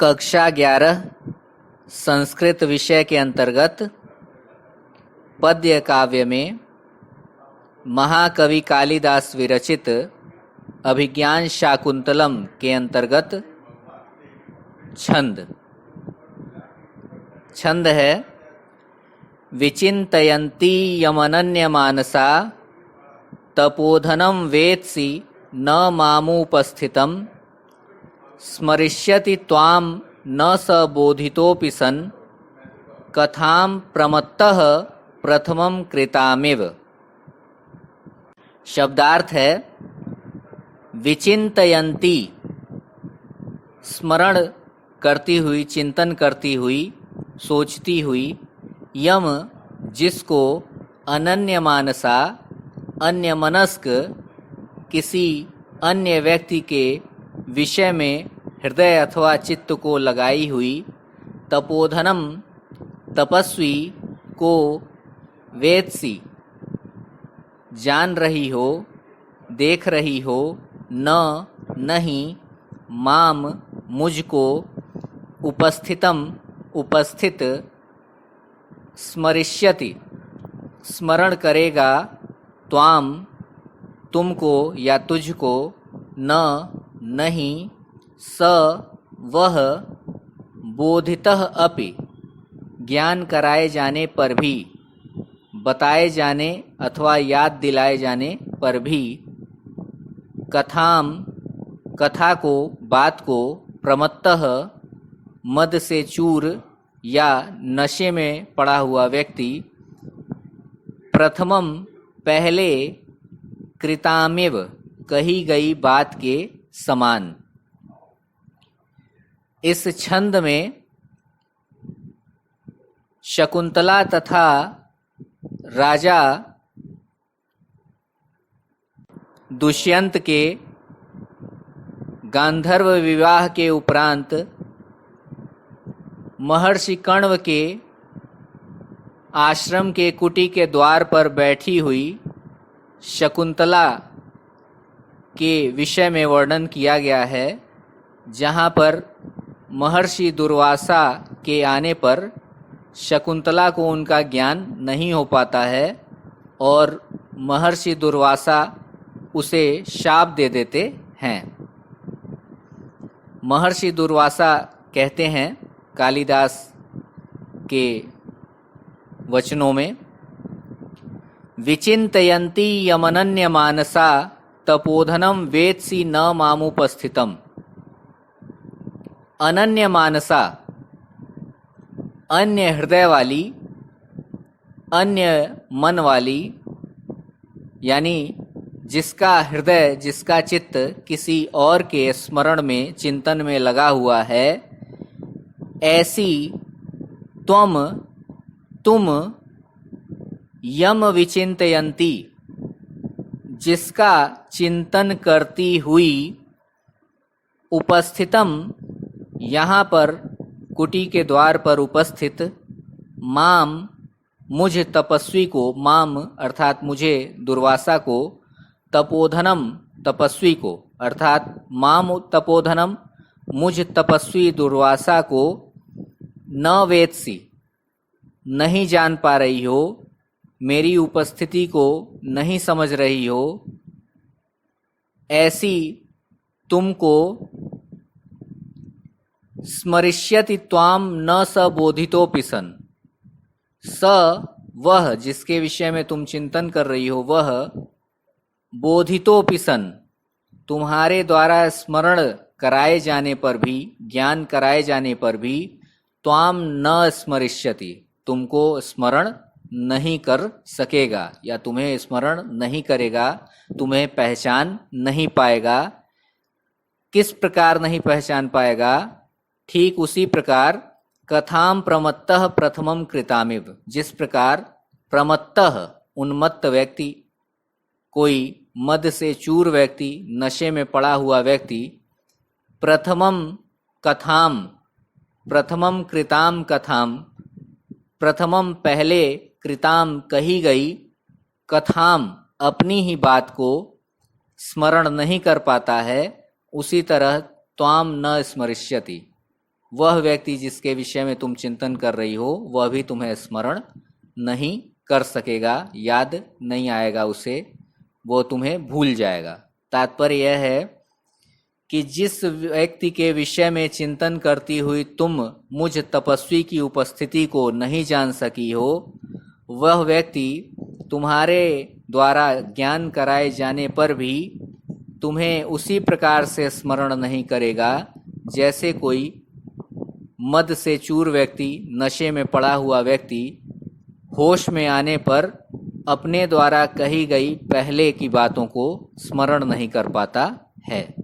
कक्षा 11 संस्कृत विषय के अंतर्गत पद्य काव्य में महाकवि कालिदास विरचित अभिज्ञान शाकुंतलम के अंतर्गत छंद है। विचिन्तयन्ती यमनन्यमानसा तपोधनं वेत्सि न मामुपस्थितं स्मरिष्यति त्वां न स बोधितोऽपि सन् कथां प्रमत्तः प्रथमं कृतामेव। शब्दार्थ है विचिन्तयन्ती स्मरण करती हुई, चिंतन करती हुई, सोचती हुई, यम जिसको अनन्य मानसा अन्यमनस्क किसी अन्य व्यक्ति के विषय में हृदय अथवा चित्त को लगाई हुई, तपोधनम तपस्वी को वेत्सी जान रही हो, देख रही हो, न नहीं माम मुझको उपस्थितम उपस्थित स्मरिष्यति स्मरण करेगा त्वाम तुमको या तुझको न नहीं स वह बोधितः अपि ज्ञान कराए जाने पर भी, बताए जाने अथवा याद दिलाए जाने पर भी, कथाम कथा को, बात को, प्रमत्तः मद से चूर या नशे में पड़ा हुआ व्यक्ति, प्रथमम पहले, कृतामेव कही गई बात के समान। इस छंद में शकुंतला तथा राजा दुष्यंत के गांधर्व विवाह के उपरांत महर्षि कण्व के आश्रम के कुटी के द्वार पर बैठी हुई शकुंतला के विषय में वर्णन किया गया है, जहाँ पर महर्षि दुर्वासा के आने पर शकुंतला को उनका ज्ञान नहीं हो पाता है और महर्षि दुर्वासा उसे शाप दे देते हैं। महर्षि दुर्वासा कहते हैं कालिदास के वचनों में, विचिन्तयन्ती यमनन्य मानसा तपोधनम वेत्सि न मामुपस्थितम। अनन्य मानसा अन्य हृदय वाली, अन्य मन वाली, यानी जिसका हृदय, जिसका चित्त किसी और के स्मरण में, चिंतन में लगा हुआ है, ऐसी तुम यम विचिन्तयन्ती जिसका चिंतन करती हुई, उपस्थितम यहाँ पर कुटी के द्वार पर उपस्थित, माम मुझ तपस्वी को, माम अर्थात मुझे दुर्वासा को, तपोधनम तपस्वी को अर्थात माम तपोधनम मुझ तपस्वी दुर्वासा को, न वेत्सी नहीं जान पा रही हो, मेरी उपस्थिति को नहीं समझ रही हो, ऐसी तुमको स्मरिष्यति त्वाम न स बोधितोऽपि सन्। स वह जिसके विषय में तुम चिंतन कर रही हो, वह बोधितोऽपि सन् तुम्हारे द्वारा स्मरण कराए जाने पर भी, ज्ञान कराए जाने पर भी, त्वाम न स्मरिष्यति तुमको स्मरण नहीं कर सकेगा या तुम्हें स्मरण नहीं करेगा, तुम्हें पहचान नहीं पाएगा। किस प्रकार नहीं पहचान पाएगा? ठीक उसी प्रकार कथाम प्रमत्तः प्रथमम कृतामिव, जिस प्रकार प्रमत्तः उन्मत्त व्यक्ति, कोई मद से चूर व्यक्ति, नशे में पड़ा हुआ व्यक्ति, प्रथमम कथाम, प्रथमम कृताम कथाम, प्रथमम पहले, कृताम कही गई, कथाम अपनी ही बात को स्मरण नहीं कर पाता है, उसी तरह त्वाम न स्मरिष्यति वह व्यक्ति जिसके विषय में तुम चिंतन कर रही हो वह भी तुम्हें स्मरण नहीं कर सकेगा, याद नहीं आएगा उसे, वो तुम्हें भूल जाएगा। तात्पर्य यह है कि जिस व्यक्ति के विषय में चिंतन करती हुई तुम मुझ तपस्वी की उपस्थिति को नहीं जान सकी हो, वह व्यक्ति तुम्हारे द्वारा ज्ञान कराए जाने पर भी तुम्हें उसी प्रकार से स्मरण नहीं करेगा जैसे कोई मद से चूर व्यक्ति, नशे में पड़ा हुआ व्यक्ति होश में आने पर अपने द्वारा कही गई पहले की बातों को स्मरण नहीं कर पाता है।